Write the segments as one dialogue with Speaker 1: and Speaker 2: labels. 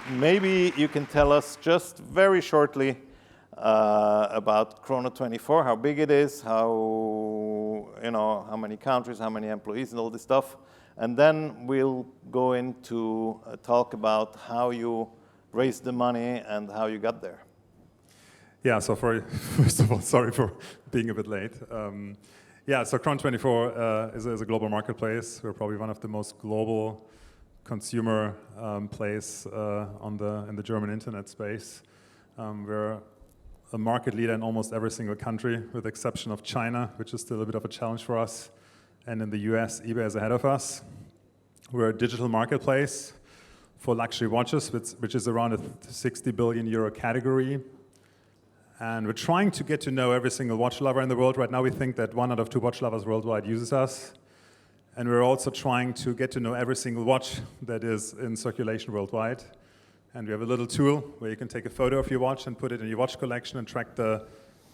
Speaker 1: Maybe you can tell us just very shortly about Chrono24, how big it is, how many countries, how many employees, and all this stuff. And then we'll go into talk about how you raised the money and how you got there.
Speaker 2: Yeah, so first of all, sorry for being a bit late. So Chrono24 is a global marketplace. We're probably one of the most global consumer plays in the German internet space. We're a market leader in almost every single country, with the exception of China, which is still a bit of a challenge for us. And in the US, eBay is ahead of us. We're a digital marketplace for luxury watches, which is around a 60 billion euro category. And we're trying to get to know every single watch lover in the world. Right now, we think that 1 out of 2 watch lovers worldwide uses us. And we're also trying to get to know every single watch that is in circulation worldwide. And we have a little tool where you can take a photo of your watch and put it in your watch collection and track the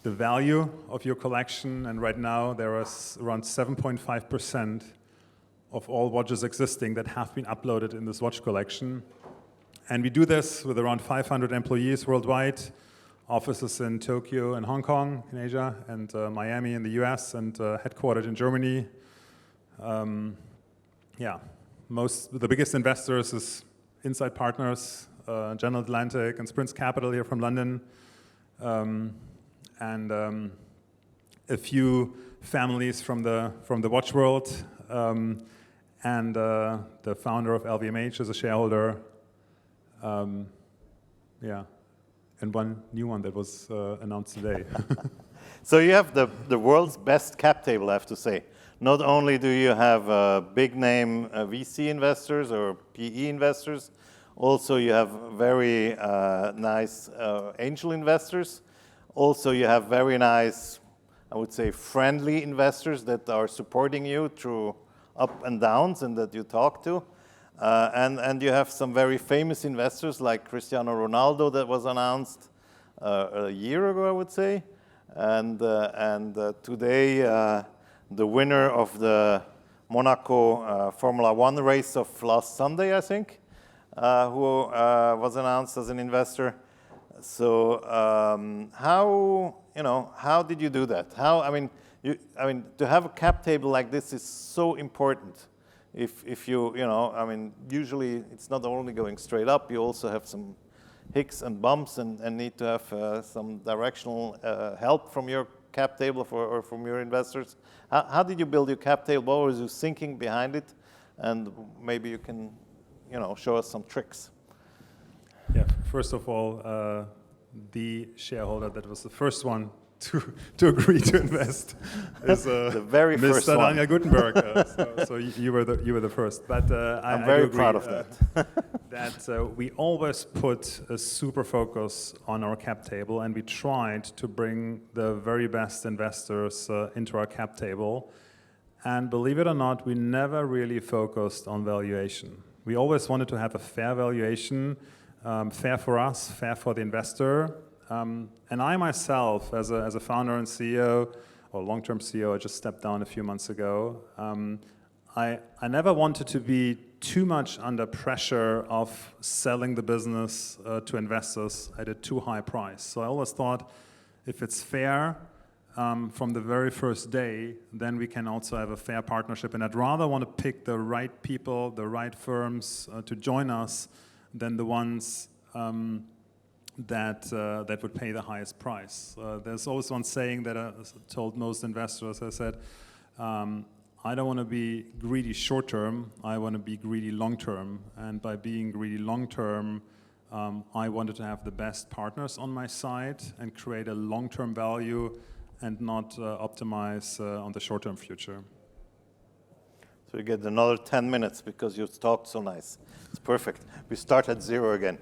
Speaker 2: value of your collection. And right now, there is around 7.5% of all watches existing that have been uploaded in this watch collection. And we do this with around 500 employees worldwide, offices in Tokyo and Hong Kong in Asia, and Miami in the US, and headquartered in Germany. The biggest investors is Insight Partners, General Atlantic, and Sprint Capital here from London, and a few families from the watch world, and the founder of LVMH is a shareholder. And one new one that was announced today.
Speaker 1: So you have the world's best cap table, I have to say. Not only do you have big name VC investors or PE investors, also you have very nice angel investors. Also you have very nice, I would say, friendly investors that are supporting you through up and downs and that you talk to. And you have some very famous investors like Cristiano Ronaldo that was announced a year ago, I would say. And today, the winner of the Monaco Formula 1 race of last Sunday, I think, who was announced as an investor. So how did you do that? To have a cap table like this is so important. If usually it's not only going straight up, you also have some hicks and bumps and need to have some directional help from your cap table or from your investors. How did you build your cap table? What was your thinking behind it? And maybe you can, show us some tricks.
Speaker 2: Yeah, first of all, the shareholder that was the first one to agree to invest is
Speaker 1: the very
Speaker 2: Mr.
Speaker 1: first one.
Speaker 2: Daniel Gutenberg. So you were the first. But
Speaker 1: I'm very proud of that.
Speaker 2: That we always put a super focus on our cap table, and we tried to bring the very best investors into our cap table. And believe it or not, we never really focused on valuation. We always wanted to have a fair valuation, fair for us, fair for the investor. And I myself, as a founder and CEO, or long-term CEO, I just stepped down a few months ago, I never wanted to be too much under pressure of selling the business to investors at a too high price. So I always thought, if it's fair from the very first day, then we can also have a fair partnership. And I'd rather want to pick the right people, the right firms to join us than the ones that would pay the highest price. There's always one saying that I told most investors. I said, I don't want to be greedy short-term, I want to be greedy long-term. And by being greedy long-term, I wanted to have the best partners on my side and create a long-term value and not optimize on the short-term future.
Speaker 1: So you get another 10 minutes because you talked so nice. It's perfect. We start at 0 again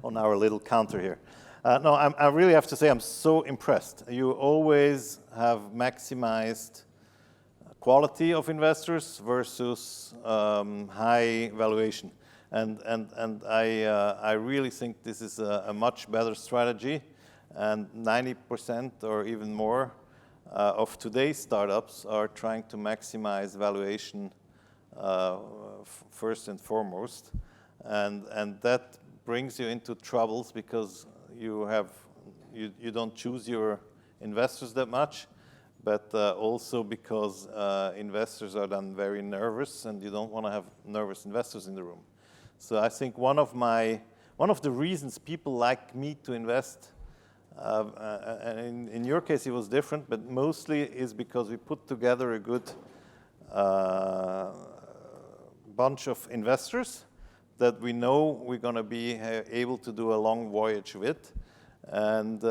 Speaker 1: on our little counter here. I really have to say I'm so impressed. You always have maximized quality of investors versus high valuation. And I really think this is a much better strategy. And 90% or even more of today's startups are trying to maximize valuation first and foremost. and that brings you into troubles because you don't choose your investors that much, but also because investors are then very nervous, and you don't want to have nervous investors in the room. So I think one of the reasons people like me to invest, and in your case it was different, but mostly is because we put together a good bunch of investors that we know we're going to be able to do a long voyage with, and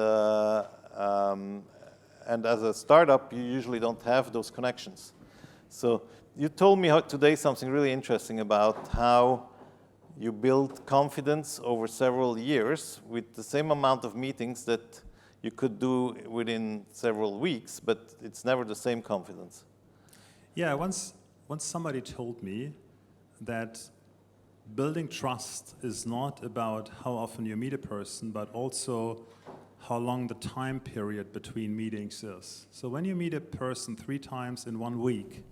Speaker 1: as a startup, you usually don't have those connections. So you told me today something really interesting about how you build confidence over several years with the same amount of meetings that you could do within several weeks, but it's never the same confidence.
Speaker 2: Yeah, once somebody told me that building trust is not about how often you meet a person, but also how long the time period between meetings is. So when you meet a person 3 times in 1 week,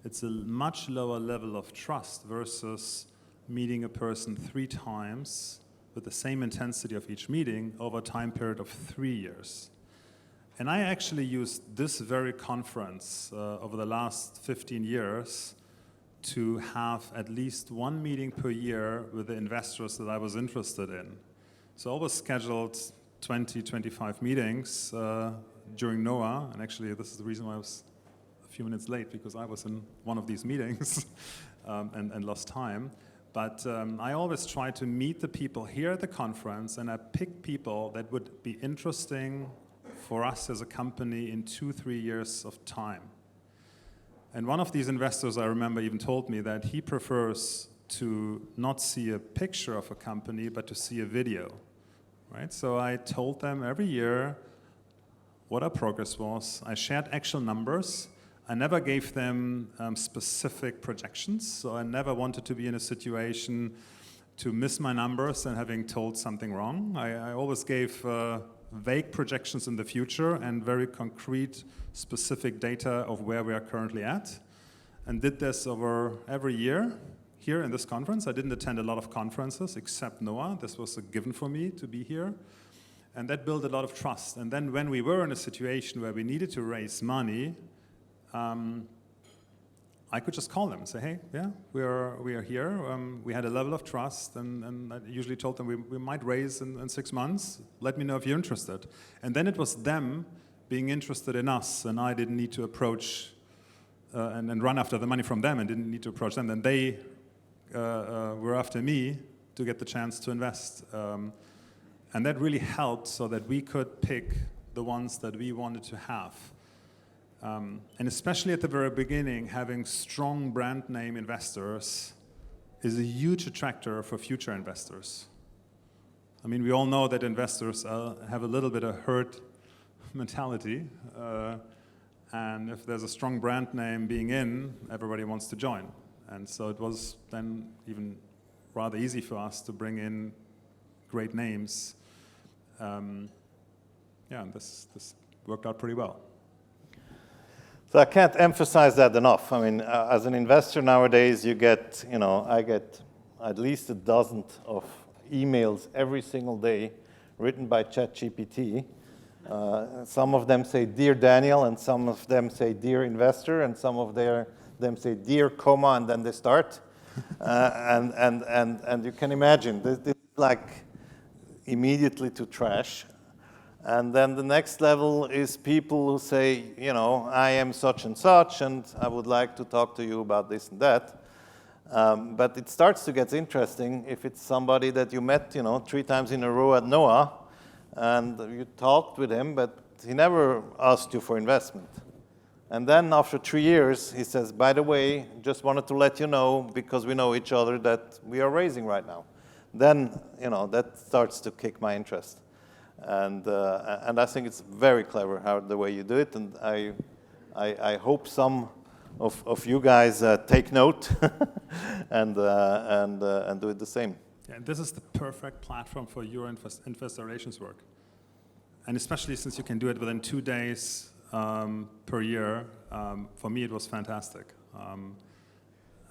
Speaker 2: it's a much lower level of trust versus meeting a person 3 times with the same intensity of each meeting over a time period of 3 years. And I actually used this very conference over the last 15 years to have at least 1 meeting per year with the investors that I was interested in. So I always scheduled 20, 25 meetings during NOAH, and actually this is the reason why I was a few minutes late, because I was in one of these meetings and lost time. But I always try to meet the people here at the conference, and I pick people that would be interesting for us as a company in 2-3 years of time. And one of these investors, I remember, even told me that he prefers to not see a picture of a company, but to see a video. Right? So I told them every year what our progress was. I shared actual numbers. I never gave them specific projections. So I never wanted to be in a situation to miss my numbers and having told something wrong. I always gave vague projections in the future and very concrete, specific data of where we are currently at, and did this over every year. Here in this conference, I didn't attend a lot of conferences except NOAH. This was a given for me to be here. And that built a lot of trust. And then when we were in a situation where we needed to raise money, I could just call them and say, hey, yeah, we are here. We had a level of trust, and I usually told them we might raise in 6 months. Let me know if you're interested. And then it was them being interested in us, and I didn't need to approach and run after the money from them and didn't need to approach them. Then they were after me to get the chance to invest. And that really helped so that we could pick the ones that we wanted to have. And especially at the very beginning, having strong brand name investors is a huge attractor for future investors. I mean, we all know that investors have a little bit of herd mentality. And if there's a strong brand name being in, everybody wants to join. And so it was then even rather easy for us to bring in great names. And this worked out pretty well.
Speaker 1: So I can't emphasize that enough. I mean, as an investor nowadays, I get at least a dozen of emails every single day written by ChatGPT. Some of them say, "Dear Daniel," and some of them say, "Dear investor," and some of them say, "Dear, comma," and then they start. And you can imagine, this is like immediately to trash. And then the next level is people who say, I am such and such, and I would like to talk to you about this and that. But it starts to get interesting if it's somebody that you met, 3 times in a row at NOAH, and you talked with him, but he never asked you for investment. And then after 3 years, he says, by the way, just wanted to let you know, because we know each other, that we are raising right now. Then, that starts to kick my interest. And I think it's very clever the way you do it, and I hope some of you guys take note and do it the same.
Speaker 2: Yeah, and this is the perfect platform for your investor relations work, and especially since you can do it within 2 days per year. For me, it was fantastic.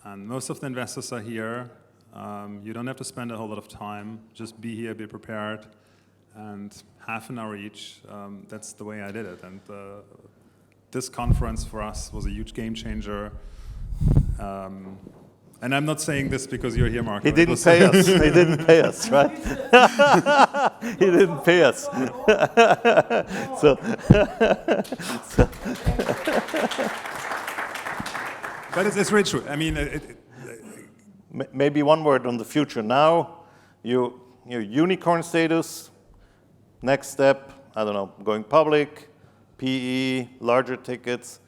Speaker 2: And most of the investors are here. You don't have to spend a whole lot of time. Just be here, be prepared, and half an hour each. That's the way I did it. And this conference for us was a huge game changer. And I'm not saying this because you're here, Marco.
Speaker 1: He didn't pay us. He didn't pay us, right? He didn't pay us.
Speaker 2: But it's really true. I mean,
Speaker 1: maybe one word on the future. Now, your unicorn status, next step, I don't know, going public, PE, larger tickets,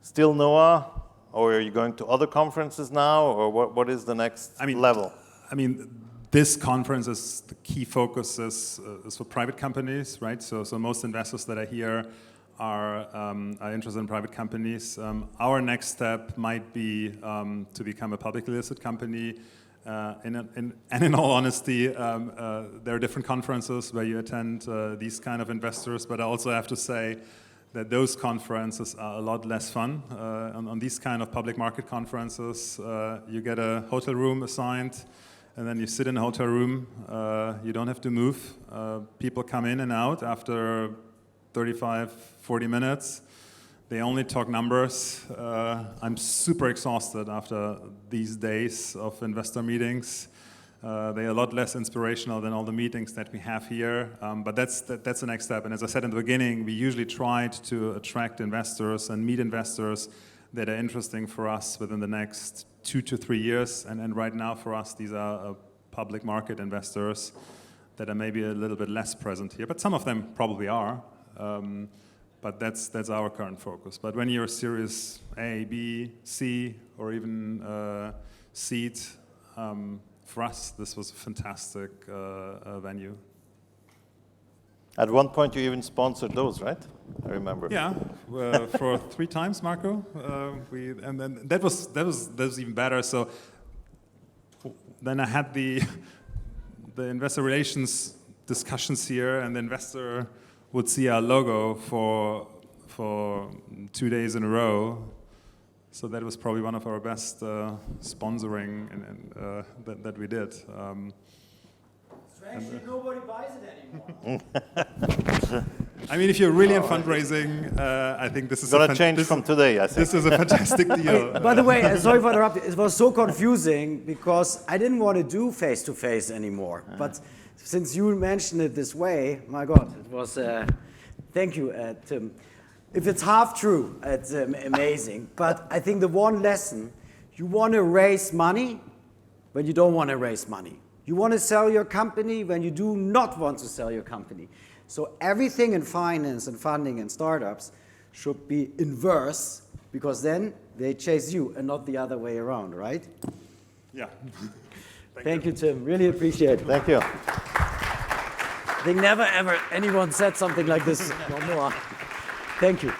Speaker 1: still NOAH? Or are you going to other conferences now, or what is the next level?
Speaker 2: I mean, this conference is the key focus is for private companies, right? So most investors that are here are interested in private companies. Our next step might be to become a publicly listed company. And in all honesty, there are different conferences where you attend these kind of investors, but I also have to say that those conferences are a lot less fun. On these kind of public market conferences, you get a hotel room assigned, and then you sit in a hotel room. You don't have to move. People come in and out after 35, 40 minutes. They only talk numbers. I'm super exhausted after these days of investor meetings. They're a lot less inspirational than all the meetings that we have here, but that's the next step. And as I said in the beginning, we usually tried to attract investors and meet investors that are interesting for us within the next 2 to 3 years. And right now for us, these are public market investors that are maybe a little bit less present here, but some of them probably are. But that's our current focus. But when you're Series A, B, C, or even seed, for us, this was a fantastic venue.
Speaker 1: At one point, you even sponsored those, right? I remember.
Speaker 2: Yeah, for 3 times, Marco. And then that was even better. So then I had the investor relations discussions here, and the investor would see our logo for 2 days in a row. So that was probably one of our best sponsoring that we did.
Speaker 3: Strangely, nobody buys it anymore.
Speaker 2: I mean, if you're really in fundraising, I think this is
Speaker 1: gonna change from today. I think
Speaker 2: this is a fantastic deal.
Speaker 3: By the way, sorry for interrupting. It was so confusing because I didn't want to do face-to-face anymore. But since you mentioned it this way, my God, it was. Thank you, Tim. If it's half true, it's amazing. But I think the one lesson, you want to raise money when you don't want to raise money. You want to sell your company when you do not want to sell your company. So everything in finance and funding and startups should be inverse, because then they chase you and not the other way around, right?
Speaker 2: Yeah.
Speaker 3: Thank you, Tim. Really appreciate it.
Speaker 1: Thank you.
Speaker 3: I think never ever anyone said something like this. No more. Thank you.